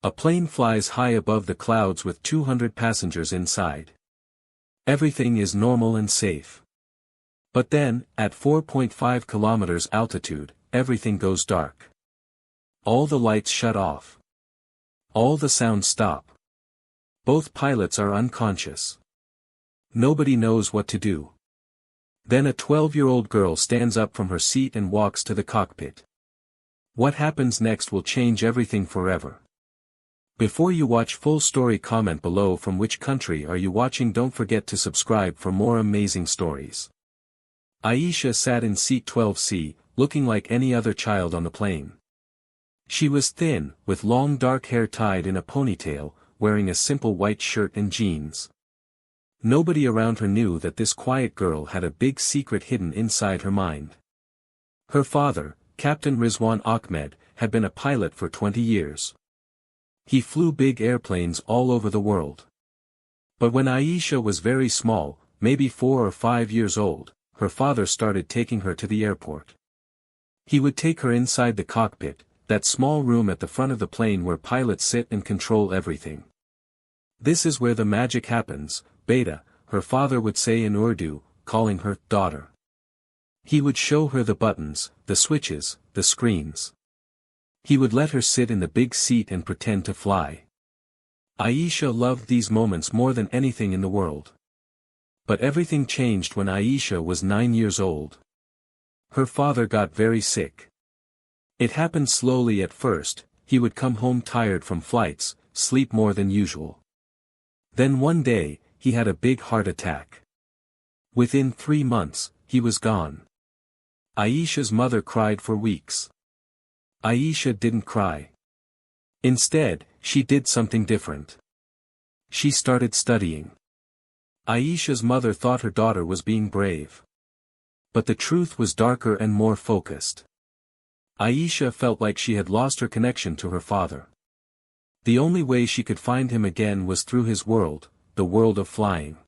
A plane flies high above the clouds with 200 passengers inside. Everything is normal and safe. But then, at 4.5 kilometers altitude, everything goes dark. All the lights shut off. All the sounds stop. Both pilots are unconscious. Nobody knows what to do. Then a 12-year-old girl stands up from her seat and walks to the cockpit. What happens next will change everything forever. Before you watch full story, comment below from which country are you watching. Don't forget to subscribe for more amazing stories. Aisha sat in seat 12C, looking like any other child on the plane. She was thin, with long dark hair tied in a ponytail, wearing a simple white shirt and jeans. Nobody around her knew that this quiet girl had a big secret hidden inside her mind. Her father, Captain Rizwan Ahmed, had been a pilot for 20 years. He flew big airplanes all over the world. But when Aisha was very small, maybe 4 or 5 years old, her father started taking her to the airport. He would take her inside the cockpit, that small room at the front of the plane where pilots sit and control everything. This is where the magic happens, Beta, her father would say in Urdu, calling her daughter. He would show her the buttons, the switches, the screens. He would let her sit in the big seat and pretend to fly. Aisha loved these moments more than anything in the world. But everything changed when Aisha was 9 years old. Her father got very sick. It happened slowly at first. He would come home tired from flights, sleep more than usual. Then one day, he had a big heart attack. Within 3 months, he was gone. Aisha's mother cried for weeks. Aisha didn't cry. Instead, she did something different. She started studying. Aisha's mother thought her daughter was being brave. But the truth was darker and more focused. Aisha felt like she had lost her connection to her father. The only way she could find him again was through his world, the world of flying.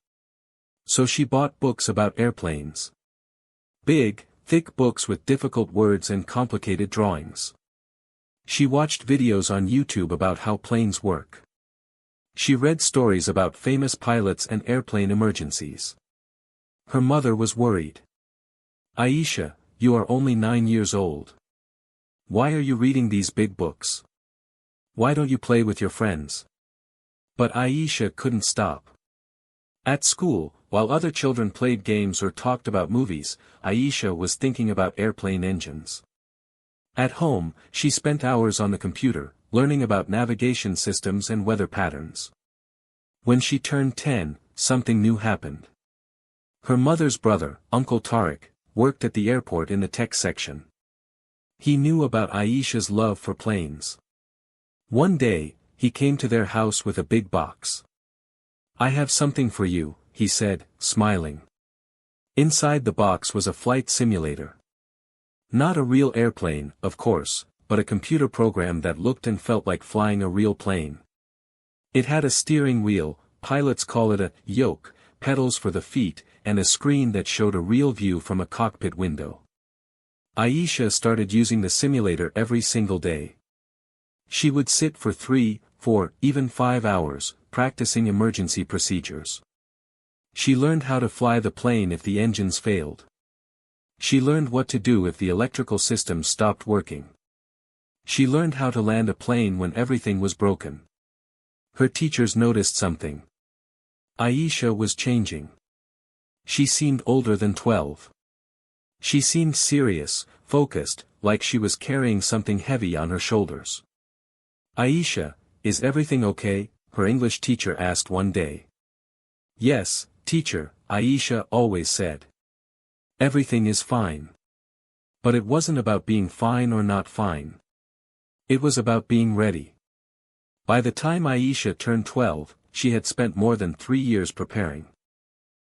So she bought books about airplanes. Big, thick books with difficult words and complicated drawings. She watched videos on YouTube about how planes work. She read stories about famous pilots and airplane emergencies. Her mother was worried. Aisha, you are only 9 years old. Why are you reading these big books? Why don't you play with your friends? But Aisha couldn't stop. At school, while other children played games or talked about movies, Aisha was thinking about airplane engines. At home, she spent hours on the computer, learning about navigation systems and weather patterns. When she turned 10, something new happened. Her mother's brother, Uncle Tariq, worked at the airport in the tech section. He knew about Aisha's love for planes. One day, he came to their house with a big box. "I have something for you," he said, smiling. Inside the box was a flight simulator. Not a real airplane, of course, but a computer program that looked and felt like flying a real plane. It had a steering wheel, pilots call it a yoke, pedals for the feet, and a screen that showed a real view from a cockpit window. Aisha started using the simulator every single day. She would sit for 3, 4, even 5 hours, practicing emergency procedures. She learned how to fly the plane if the engines failed. She learned what to do if the electrical system stopped working. She learned how to land a plane when everything was broken. Her teachers noticed something. Aisha was changing. She seemed older than 12. She seemed serious, focused, like she was carrying something heavy on her shoulders. "Aisha, is everything okay?" her English teacher asked one day. "Yes, teacher," Aisha always said. "Everything is fine." But it wasn't about being fine or not fine. It was about being ready. By the time Aisha turned 12, she had spent more than 3 years preparing.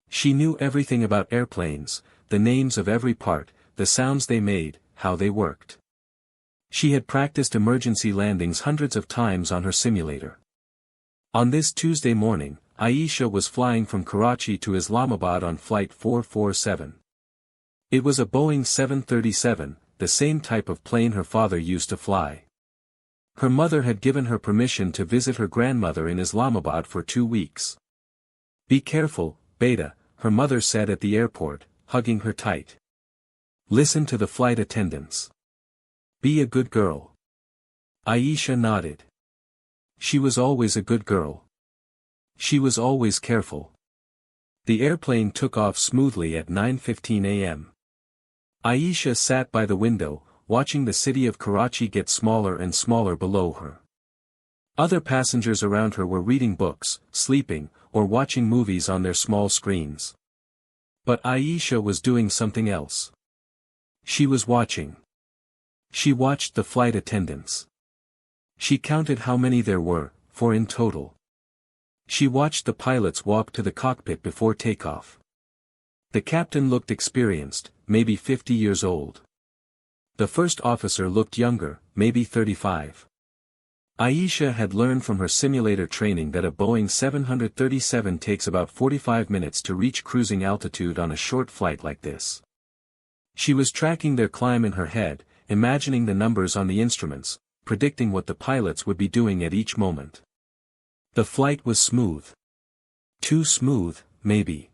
She knew everything about airplanes, the names of every part, the sounds they made, how they worked. She had practiced emergency landings hundreds of times on her simulator. On this Tuesday morning, Aisha was flying from Karachi to Islamabad on flight 447. It was a Boeing 737, the same type of plane her father used to fly. Her mother had given her permission to visit her grandmother in Islamabad for 2 weeks. "Be careful, Beta," her mother said at the airport, hugging her tight. "Listen to the flight attendants. Be a good girl." Aisha nodded. She was always a good girl. She was always careful. The airplane took off smoothly at 9:15 a.m. Aisha sat by the window, watching the city of Karachi get smaller and smaller below her. Other passengers around her were reading books, sleeping, or watching movies on their small screens. But Aisha was doing something else. She was watching. She watched the flight attendants. She counted how many there were, 4 in total. She watched the pilots walk to the cockpit before takeoff. The captain looked experienced, maybe 50 years old. The first officer looked younger, maybe 35. Aisha had learned from her simulator training that a Boeing 737 takes about 45 minutes to reach cruising altitude on a short flight like this. She was tracking their climb in her head, imagining the numbers on the instruments, predicting what the pilots would be doing at each moment. The flight was smooth. Too smooth, maybe.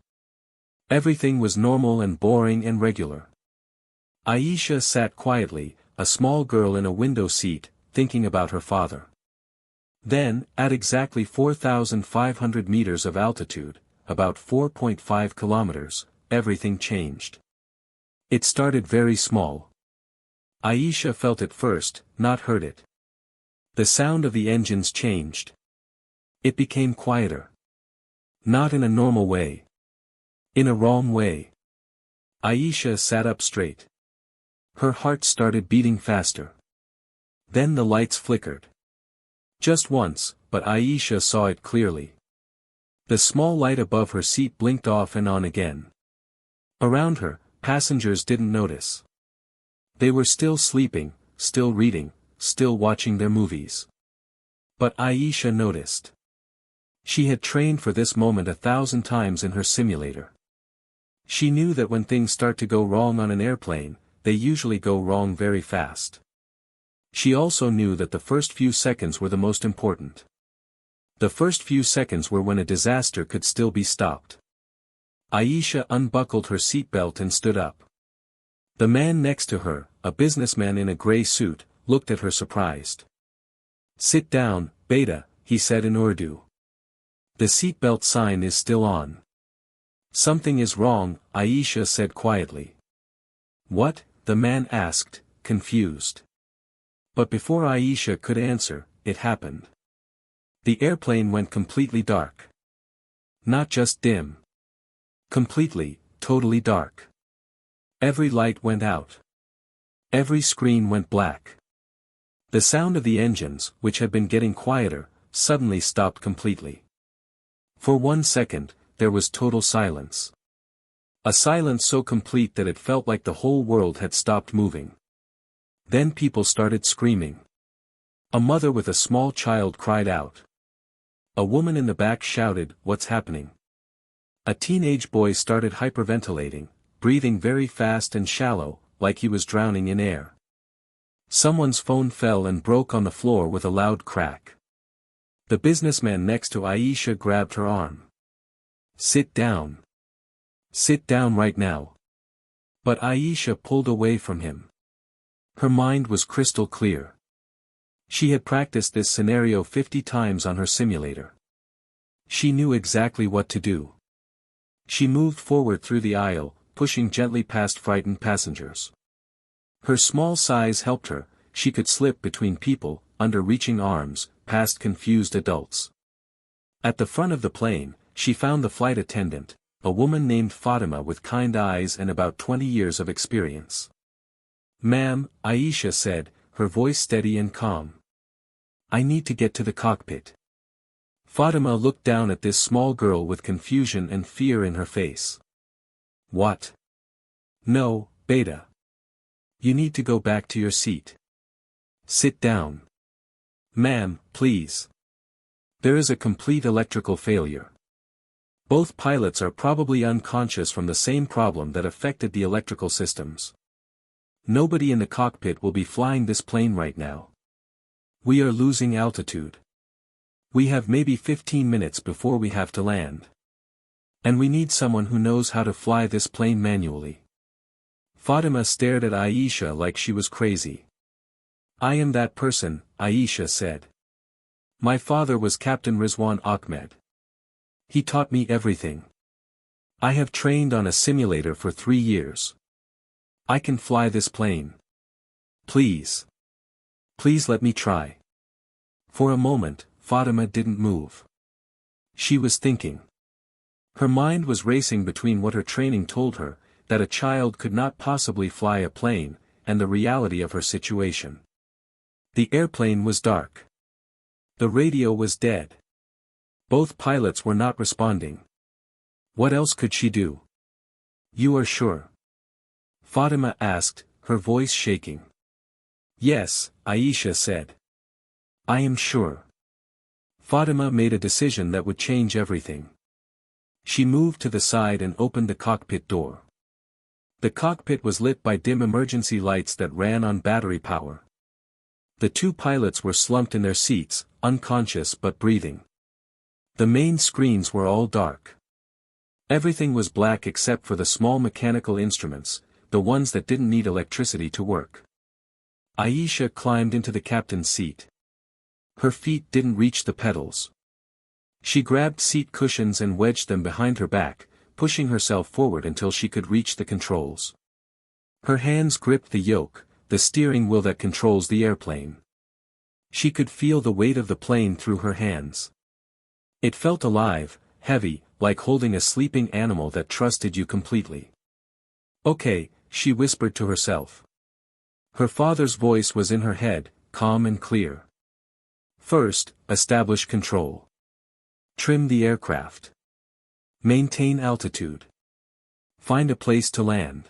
Everything was normal and boring and regular. Aisha sat quietly, a small girl in a window seat, thinking about her father. Then, at exactly 4,500 meters of altitude, about 4.5 kilometers, everything changed. It started very small. Aisha felt it first, not heard it. The sound of the engines changed. It became quieter. Not in a normal way. In a wrong way. Aisha sat up straight. Her heart started beating faster. Then the lights flickered. Just once, but Aisha saw it clearly. The small light above her seat blinked off and on again. Around her, passengers didn't notice. They were still sleeping, still reading, still watching their movies. But Aisha noticed. She had trained for this moment 1,000 times in her simulator. She knew that when things start to go wrong on an airplane, they usually go wrong very fast. She also knew that the first few seconds were the most important. The first few seconds were when a disaster could still be stopped. Aisha unbuckled her seatbelt and stood up. The man next to her, a businessman in a gray suit, looked at her surprised. "Sit down, Beta," he said in Urdu. "The seatbelt sign is still on." "Something is wrong," Aisha said quietly. "What?" the man asked, confused. But before Aisha could answer, it happened. The airplane went completely dark. Not just dim. Completely, totally dark. Every light went out. Every screen went black. The sound of the engines, which had been getting quieter, suddenly stopped completely. For 1 second, there was total silence. A silence so complete that it felt like the whole world had stopped moving. Then people started screaming. A mother with a small child cried out. A woman in the back shouted, "What's happening?" A teenage boy started hyperventilating, breathing very fast and shallow, like he was drowning in air. Someone's phone fell and broke on the floor with a loud crack. The businessman next to Aisha grabbed her arm. "Sit down. Sit down right now." But Aisha pulled away from him. Her mind was crystal clear. She had practiced this scenario 50 times on her simulator. She knew exactly what to do. She moved forward through the aisle, pushing gently past frightened passengers. Her small size helped her, she could slip between people, under reaching arms, past confused adults. At the front of the plane, she found the flight attendant, a woman named Fatima with kind eyes and about 20 years of experience. "Ma'am," Aisha said, her voice steady and calm. "I need to get to the cockpit." Fatima looked down at this small girl with confusion and fear in her face. "What?" "No, Beta. You need to go back to your seat. Sit down." "Ma'am, please. There is a complete electrical failure. Both pilots are probably unconscious from the same problem that affected the electrical systems. Nobody in the cockpit will be flying this plane right now. We are losing altitude. We have maybe 15 minutes before we have to land. And we need someone who knows how to fly this plane manually. Fatima stared at Aisha like she was crazy. I am that person, Aisha said. My father was Captain Rizwan Ahmed. He taught me everything. I have trained on a simulator for 3 years. I can fly this plane. Please. Please let me try. For a moment, Fatima didn't move. She was thinking. Her mind was racing between what her training told her, that a child could not possibly fly a plane, and the reality of her situation. The airplane was dark. The radio was dead. Both pilots were not responding. What else could she do? You are sure? Fatima asked, her voice shaking. Yes, Aisha said. I am sure. Fatima made a decision that would change everything. She moved to the side and opened the cockpit door. The cockpit was lit by dim emergency lights that ran on battery power. The 2 pilots were slumped in their seats, unconscious but breathing. The main screens were all dark. Everything was black except for the small mechanical instruments, the ones that didn't need electricity to work. Aisha climbed into the captain's seat. Her feet didn't reach the pedals. She grabbed seat cushions and wedged them behind her back, pushing herself forward until she could reach the controls. Her hands gripped the yoke, the steering wheel that controls the airplane. She could feel the weight of the plane through her hands. It felt alive, heavy, like holding a sleeping animal that trusted you completely. Okay, she whispered to herself. Her father's voice was in her head, calm and clear. First, establish control. Trim the aircraft. Maintain altitude. Find a place to land.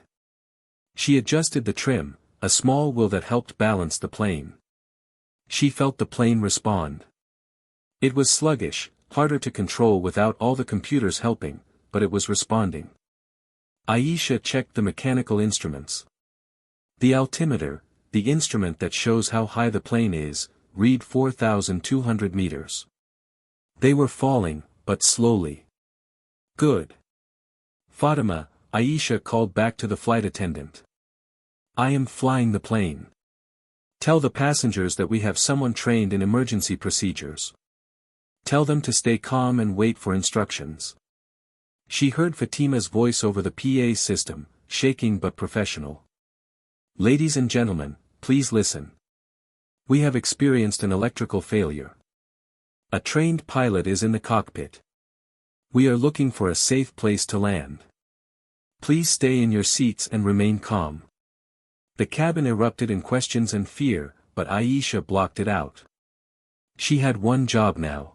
She adjusted the trim, a small wheel that helped balance the plane. She felt the plane respond. It was sluggish, harder to control without all the computers helping, but it was responding. Aisha checked the mechanical instruments. The altimeter, the instrument that shows how high the plane is, read 4,200 meters. They were falling, but slowly. Good. Fatima, Aisha called back to the flight attendant. I am flying the plane. Tell the passengers that we have someone trained in emergency procedures. Tell them to stay calm and wait for instructions. She heard Fatima's voice over the PA system, shaking but professional. Ladies and gentlemen, please listen. We have experienced an electrical failure. A trained pilot is in the cockpit. We are looking for a safe place to land. Please stay in your seats and remain calm. The cabin erupted in questions and fear, but Aisha blocked it out. She had one job now.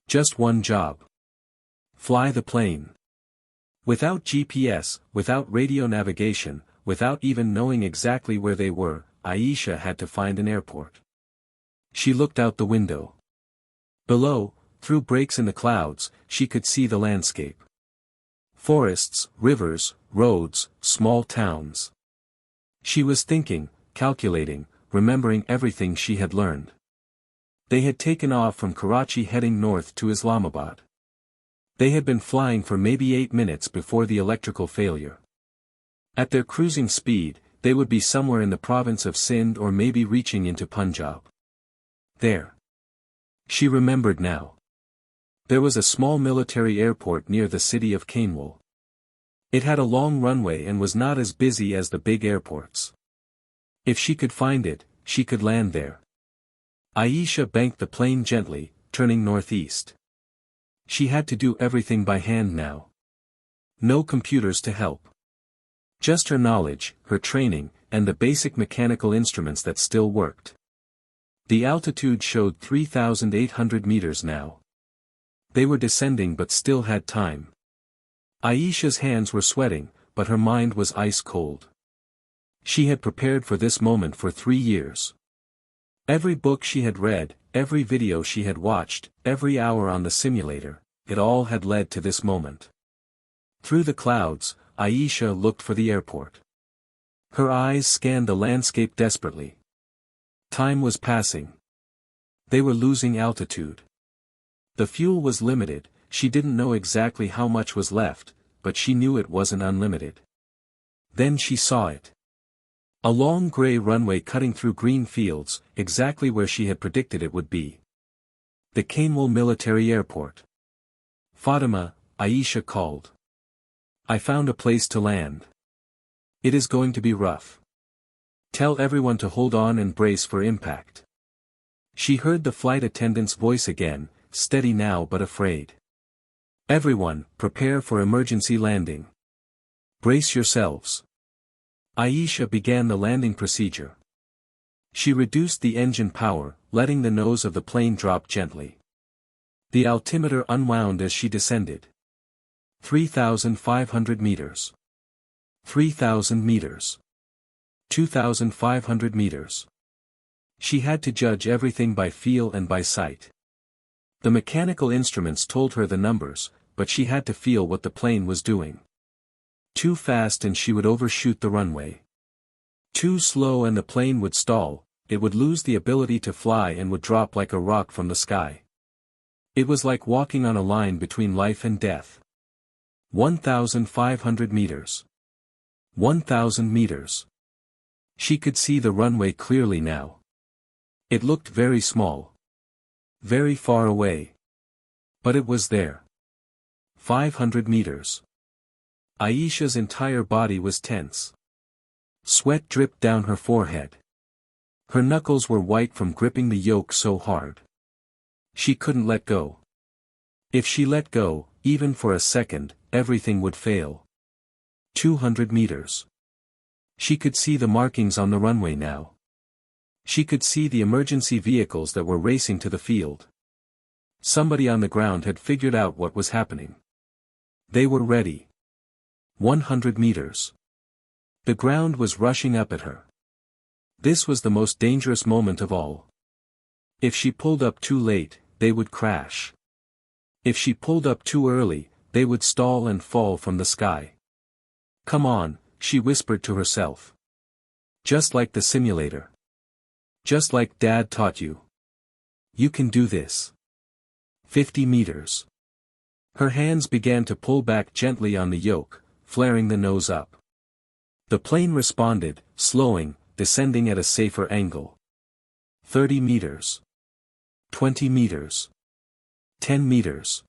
Just one job. Fly the plane. Without GPS, without radio navigation, without even knowing exactly where they were, Aisha had to find an airport. She looked out the window. Below, through breaks in the clouds, she could see the landscape. Forests, rivers, roads, small towns. She was thinking, calculating, remembering everything she had learned. They had taken off from Karachi heading north to Islamabad. They had been flying for maybe 8 minutes before the electrical failure. At their cruising speed, they would be somewhere in the province of Sindh or maybe reaching into Punjab. There. She remembered now. There was a small military airport near the city of Canewell. It had a long runway and was not as busy as the big airports. If she could find it, she could land there. Aisha banked the plane gently, turning northeast. She had to do everything by hand now. No computers to help. Just her knowledge, her training, and the basic mechanical instruments that still worked. The altitude showed 3,800 meters now. They were descending but still had time. Aisha's hands were sweating, but her mind was ice cold. She had prepared for this moment for 3 years. Every book she had read, every video she had watched, every hour on the simulator, it all had led to this moment. Through the clouds, Aisha looked for the airport. Her eyes scanned the landscape desperately. Time was passing. They were losing altitude. The fuel was limited, she didn't know exactly how much was left, but she knew it wasn't unlimited. Then she saw it. A long gray runway cutting through green fields, exactly where she had predicted it would be. The Canewell Military Airport. "Fatima," Aisha called. "I found a place to land. It is going to be rough. Tell everyone to hold on and brace for impact." She heard the flight attendant's voice again, steady now but afraid. "Everyone, prepare for emergency landing. Brace yourselves." Aisha began the landing procedure. She reduced the engine power, letting the nose of the plane drop gently. The altimeter unwound as she descended. 3,500 meters. 3,000 meters. 2,500 meters. She had to judge everything by feel and by sight. The mechanical instruments told her the numbers, but she had to feel what the plane was doing. Too fast and she would overshoot the runway. Too slow and the plane would stall, it would lose the ability to fly and would drop like a rock from the sky. It was like walking on a line between life and death. 1,500 meters. 1,000 meters. She could see the runway clearly now. It looked very small. Very far away. But it was there. 500 meters. Aisha's entire body was tense. Sweat dripped down her forehead. Her knuckles were white from gripping the yoke so hard. She couldn't let go. If she let go, even for a second, everything would fail. 200 meters. She could see the markings on the runway now. She could see the emergency vehicles that were racing to the field. Somebody on the ground had figured out what was happening. They were ready. 100 meters. The ground was rushing up at her. This was the most dangerous moment of all. If she pulled up too late, they would crash. If she pulled up too early, they would stall and fall from the sky. "Come on," she whispered to herself. "Just like the simulator. Just like Dad taught you. You can do this." 50 meters. Her hands began to pull back gently on the yoke, flaring the nose up. The plane responded, slowing, descending at a safer angle. 30 meters. 20 meters. 10 meters.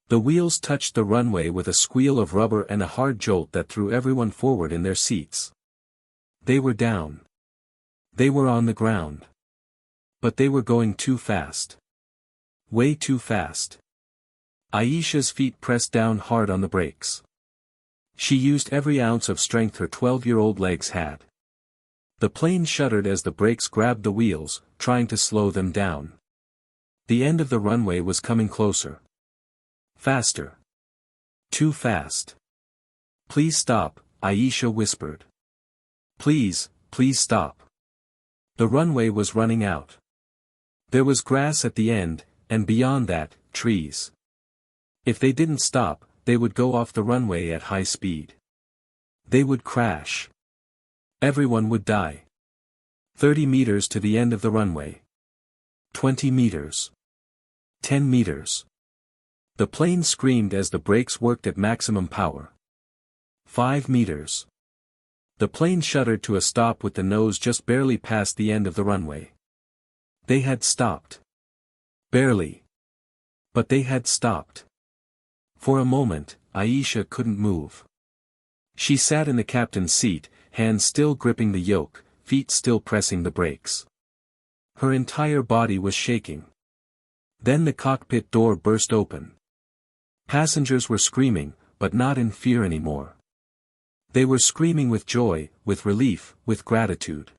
The wheels touched the runway with a squeal of rubber and a hard jolt that threw everyone forward in their seats. They were down. They were on the ground. But they were going too fast. Way too fast. Aisha's feet pressed down hard on the brakes. She used every ounce of strength her 12-year-old legs had. The plane shuddered as the brakes grabbed the wheels, trying to slow them down. The end of the runway was coming closer. Faster. Too fast. "Please stop," Aisha whispered. "Please, please stop." The runway was running out. There was grass at the end, and beyond that, trees. If they didn't stop, they would go off the runway at high speed. They would crash. Everyone would die. 30 meters to the end of the runway. 20 meters. 10 meters. The plane screamed as the brakes worked at maximum power. 5 meters. The plane shuddered to a stop with the nose just barely past the end of the runway. They had stopped. Barely. But they had stopped. For a moment, Aisha couldn't move. She sat in the captain's seat, hands still gripping the yoke, feet still pressing the brakes. Her entire body was shaking. Then the cockpit door burst open. Passengers were screaming, but not in fear anymore. They were screaming with joy, with relief, with gratitude.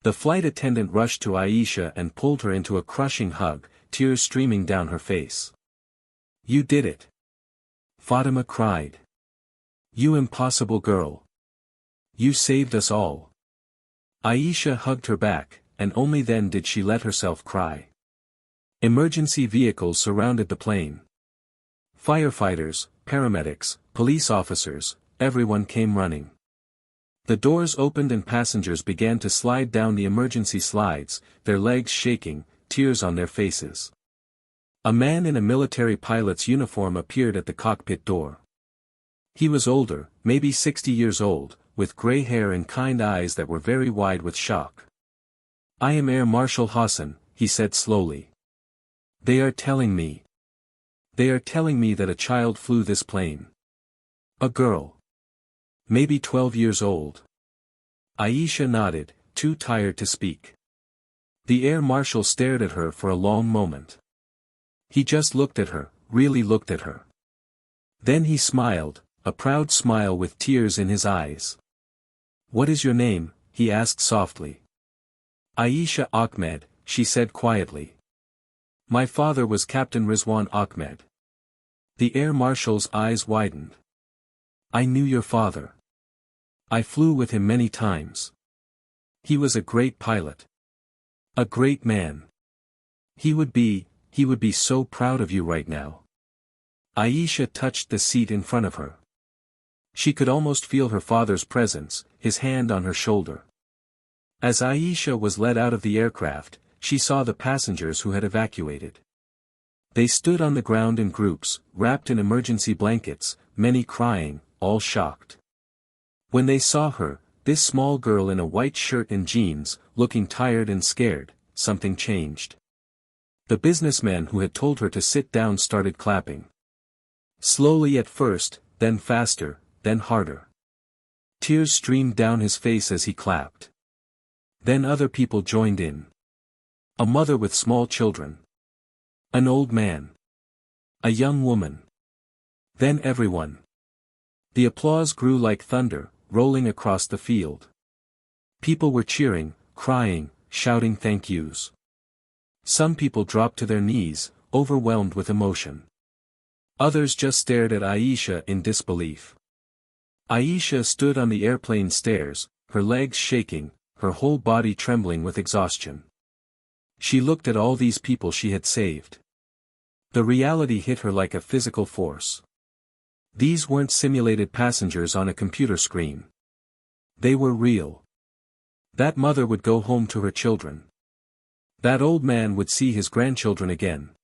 The flight attendant rushed to Aisha and pulled her into a crushing hug, tears streaming down her face. "You did it!" Fatima cried. "You impossible girl! You saved us all!" Aisha hugged her back, and only then did she let herself cry. Emergency vehicles surrounded the plane. Firefighters, paramedics, police officers, everyone came running. The doors opened and passengers began to slide down the emergency slides, their legs shaking, tears on their faces. A man in a military pilot's uniform appeared at the cockpit door. He was older, maybe 60 years old, with gray hair and kind eyes that were very wide with shock. "I am Air Marshal Hassan," he said slowly. They are telling me that a child flew this plane. A girl. Maybe 12 years old." Aisha nodded, too tired to speak. The air marshal stared at her for a long moment. He just looked at her, really looked at her. Then he smiled, a proud smile with tears in his eyes. "What is your name?" he asked softly. "Aisha Ahmed," she said quietly. "My father was Captain Rizwan Ahmed." The air marshal's eyes widened. "I knew your father. I flew with him many times. He was a great pilot. A great man. He would be so proud of you right now." Aisha touched the seat in front of her. She could almost feel her father's presence, his hand on her shoulder. As Aisha was led out of the aircraft, she saw the passengers who had evacuated. They stood on the ground in groups, wrapped in emergency blankets, many crying, all shocked. When they saw her, this small girl in a white shirt and jeans, looking tired and scared, something changed. The businessman who had told her to sit down started clapping. Slowly at first, then faster, then harder. Tears streamed down his face as he clapped. Then other people joined in. A mother with small children. An old man. A young woman. Then everyone. The applause grew like thunder, rolling across the field. People were cheering, crying, shouting thank yous. Some people dropped to their knees, overwhelmed with emotion. Others just stared at Aisha in disbelief. Aisha stood on the airplane stairs, her legs shaking, her whole body trembling with exhaustion. She looked at all these people she had saved. The reality hit her like a physical force. These weren't simulated passengers on a computer screen. They were real. That mother would go home to her children. That old man would see his grandchildren again.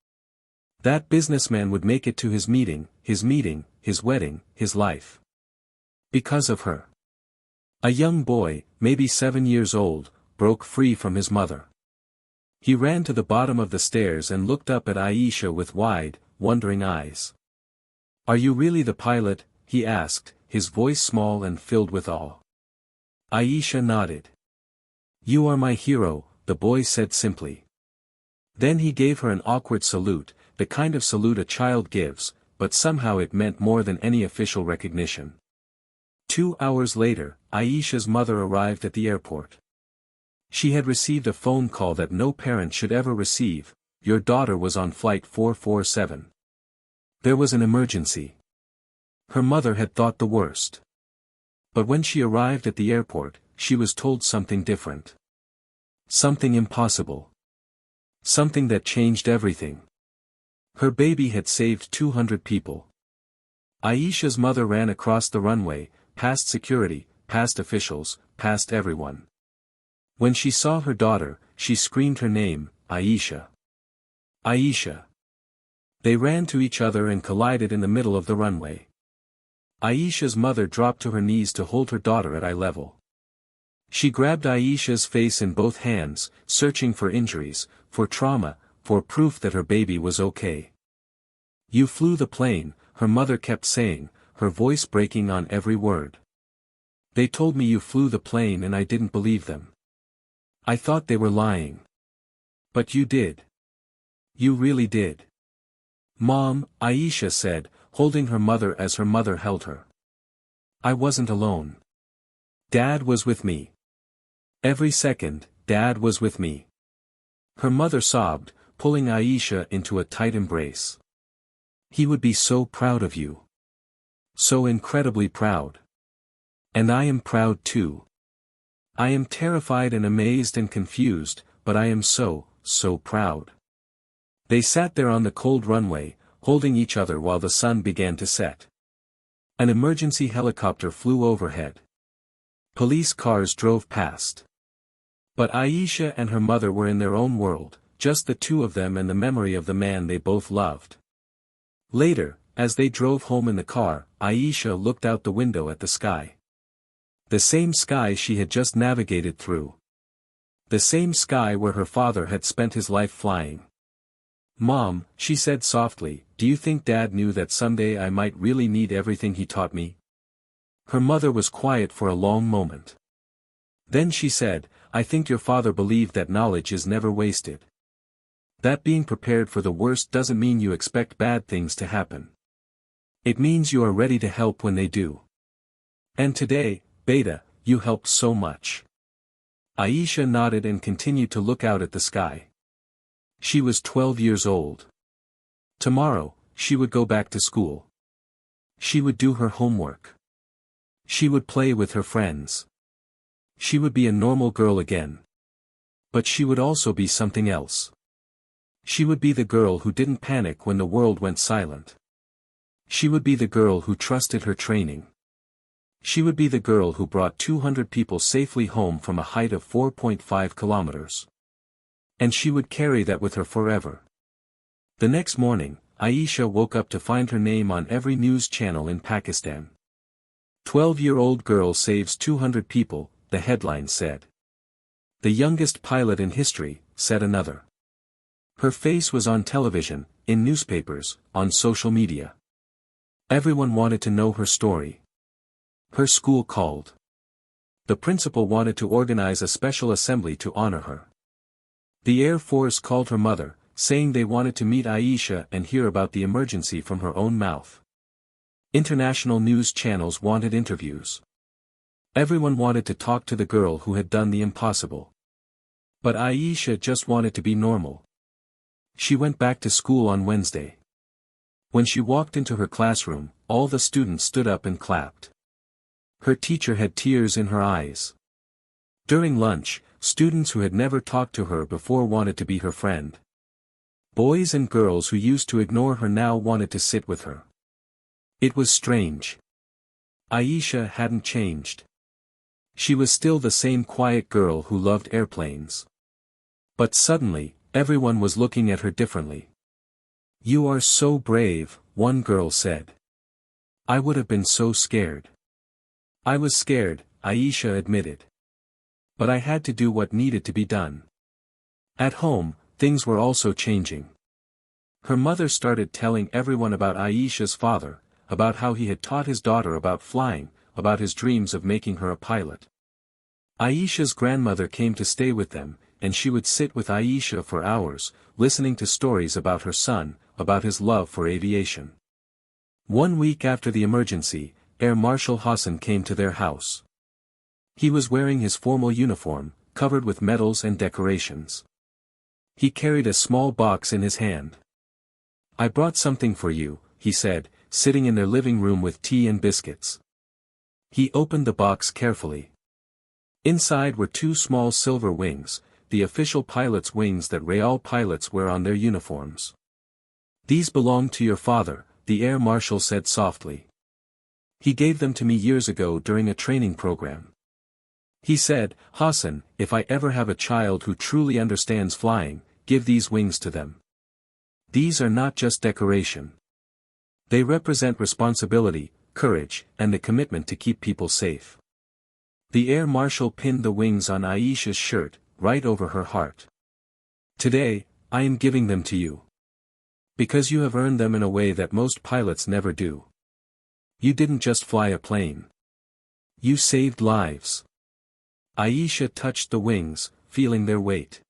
That businessman would make it to his meeting, his wedding, his life. Because of her. A young boy, maybe 7 years old, broke free from his mother. He ran to the bottom of the stairs and looked up at Aisha with wide, wondering eyes. "Are you really the pilot?" he asked, his voice small and filled with awe. Aisha nodded. "You are my hero," the boy said simply. Then he gave her an awkward salute, the kind of salute a child gives, but somehow it meant more than any official recognition. 2 hours later, Aisha's mother arrived at the airport. She had received a phone call that no parent should ever receive: "Your daughter was on flight 447. There was an emergency." Her mother had thought the worst. But when she arrived at the airport, she was told something different. Something impossible. Something that changed everything. Her baby had saved 200 people. Aisha's mother ran across the runway, past security, past officials, past everyone. When she saw her daughter, she screamed her name, Aisha. Aisha. They ran to each other and collided in the middle of the runway. Aisha's mother dropped to her knees to hold her daughter at eye level. She grabbed Aisha's face in both hands, searching for injuries, for trauma, for proof that her baby was okay. "You flew the plane," her mother kept saying, her voice breaking on every word. "They told me you flew the plane and I didn't believe them. I thought they were lying. But you did. You really did." "Mom," Aisha said, holding her mother as her mother held her. "I wasn't alone. Dad was with me. Every second, Dad was with me." Her mother sobbed, pulling Aisha into a tight embrace. "He would be so proud of you. So incredibly proud. And I am proud too. I am terrified and amazed and confused, but I am so proud." They sat there on the cold runway, holding each other while the sun began to set. An emergency helicopter flew overhead. Police cars drove past. But Aisha and her mother were in their own world, just the two of them and the memory of the man they both loved. Later, as they drove home in the car, Aisha looked out the window at the sky. The same sky she had just navigated through. The same sky where her father had spent his life flying. "Mom," she said softly, "do you think Dad knew that someday I might really need everything he taught me?" Her mother was quiet for a long moment. Then she said, "I think your father believed that knowledge is never wasted. That being prepared for the worst doesn't mean you expect bad things to happen. It means you are ready to help when they do. And today, Beta, you helped so much." Aisha nodded and continued to look out at the sky. She was 12 years old. Tomorrow, she would go back to school. She would do her homework. She would play with her friends. She would be a normal girl again. But she would also be something else. She would be the girl who didn't panic when the world went silent. She would be the girl who trusted her training. She would be the girl who brought 200 people safely home from a height of 4.5 kilometers. And she would carry that with her forever. The next morning, Aisha woke up to find her name on every news channel in Pakistan. 12-year-old girl saves 200 people, the headline said. The youngest pilot in history, said another. Her face was on television, in newspapers, on social media. Everyone wanted to know her story. Her school called. The principal wanted to organize a special assembly to honor her. The Air Force called her mother, saying they wanted to meet Aisha and hear about the emergency from her own mouth. International news channels wanted interviews. Everyone wanted to talk to the girl who had done the impossible. But Aisha just wanted to be normal. She went back to school on Wednesday. When she walked into her classroom, all the students stood up and clapped. Her teacher had tears in her eyes. During lunch, students who had never talked to her before wanted to be her friend. Boys and girls who used to ignore her now wanted to sit with her. It was strange. Aisha hadn't changed. She was still the same quiet girl who loved airplanes. But suddenly, everyone was looking at her differently. "You are so brave," one girl said. "I would have been so scared." "I was scared," Aisha admitted. "But I had to do what needed to be done." At home, things were also changing. Her mother started telling everyone about Aisha's father, about how he had taught his daughter about flying, about his dreams of making her a pilot. Aisha's grandmother came to stay with them, and she would sit with Aisha for hours, listening to stories about her son, about his love for aviation. 1 week after the emergency, Air Marshal Hassan came to their house. He was wearing his formal uniform, covered with medals and decorations. He carried a small box in his hand. "I brought something for you," he said, sitting in their living room with tea and biscuits. He opened the box carefully. Inside were 2 small silver wings, the official pilot's wings that Real pilots wear on their uniforms. "These belong to your father," the air marshal said softly. "He gave them to me years ago during a training program. He said, 'Hassan, if I ever have a child who truly understands flying, give these wings to them.' These are not just decoration. They represent responsibility, courage, and the commitment to keep people safe." The air marshal pinned the wings on Aisha's shirt, right over her heart. "Today, I am giving them to you. Because you have earned them in a way that most pilots never do. You didn't just fly a plane. You saved lives." Aisha touched the wings, feeling their weight.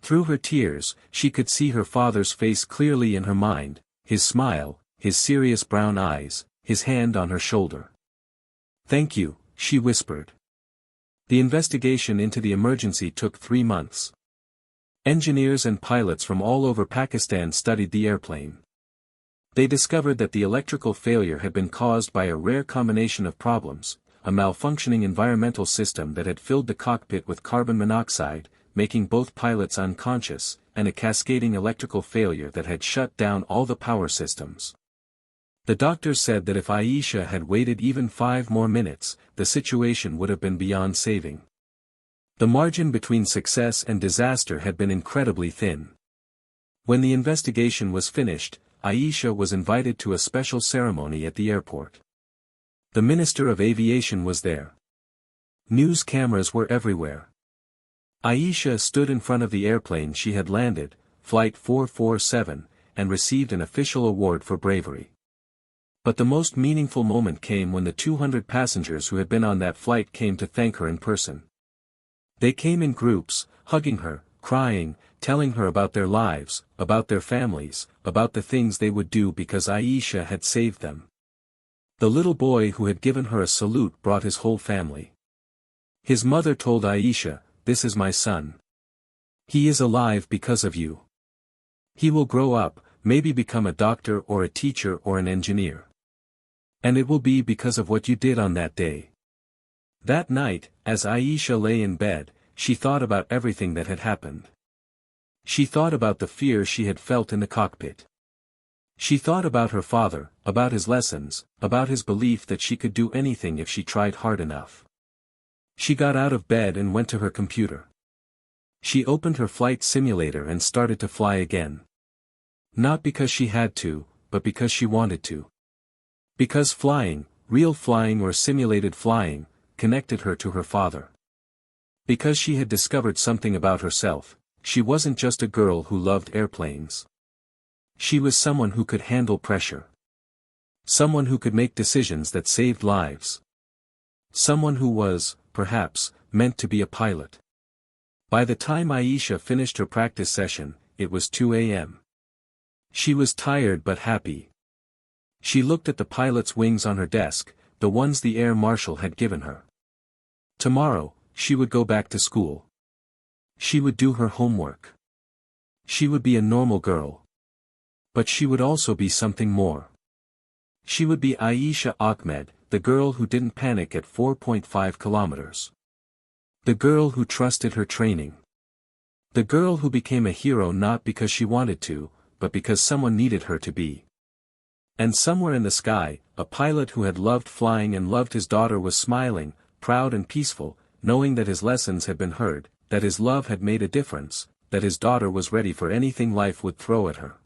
Through her tears, she could see her father's face clearly in her mind, his smile, his serious brown eyes, his hand on her shoulder. "Thank you," she whispered. The investigation into the emergency took 3 months. Engineers and pilots from all over Pakistan studied the airplane. They discovered that the electrical failure had been caused by a rare combination of problems: a malfunctioning environmental system that had filled the cockpit with carbon monoxide, making both pilots unconscious, and a cascading electrical failure that had shut down all the power systems. The doctors said that if Aisha had waited even 5 more minutes, the situation would have been beyond saving. The margin between success and disaster had been incredibly thin. When the investigation was finished, Aisha was invited to a special ceremony at the airport. The Minister of Aviation was there. News cameras were everywhere. Aisha stood in front of the airplane she had landed, Flight 447, and received an official award for bravery. But the most meaningful moment came when the 200 passengers who had been on that flight came to thank her in person. They came in groups, hugging her, crying, telling her about their lives, about their families, about the things they would do because Aisha had saved them. The little boy who had given her a salute brought his whole family. His mother told Aisha, "This is my son. He is alive because of you. He will grow up, maybe become a doctor or a teacher or an engineer. And it will be because of what you did on that day." That night, as Aisha lay in bed, she thought about everything that had happened. She thought about the fear she had felt in the cockpit. She thought about her father, about his lessons, about his belief that she could do anything if she tried hard enough. She got out of bed and went to her computer. She opened her flight simulator and started to fly again. Not because she had to, but because she wanted to. Because flying, real flying or simulated flying, connected her to her father. Because she had discovered something about herself, she wasn't just a girl who loved airplanes. She was someone who could handle pressure. Someone who could make decisions that saved lives. Someone who was, perhaps, meant to be a pilot. By the time Aisha finished her practice session, it was 2 a.m. She was tired but happy. She looked at the pilot's wings on her desk, the ones the air marshal had given her. Tomorrow, she would go back to school. She would do her homework. She would be a normal girl. But she would also be something more. She would be Aisha Ahmed, the girl who didn't panic at 4.5 kilometers. The girl who trusted her training. The girl who became a hero not because she wanted to, but because someone needed her to be. And somewhere in the sky, a pilot who had loved flying and loved his daughter was smiling, proud and peaceful, knowing that his lessons had been heard, that his love had made a difference, that his daughter was ready for anything life would throw at her.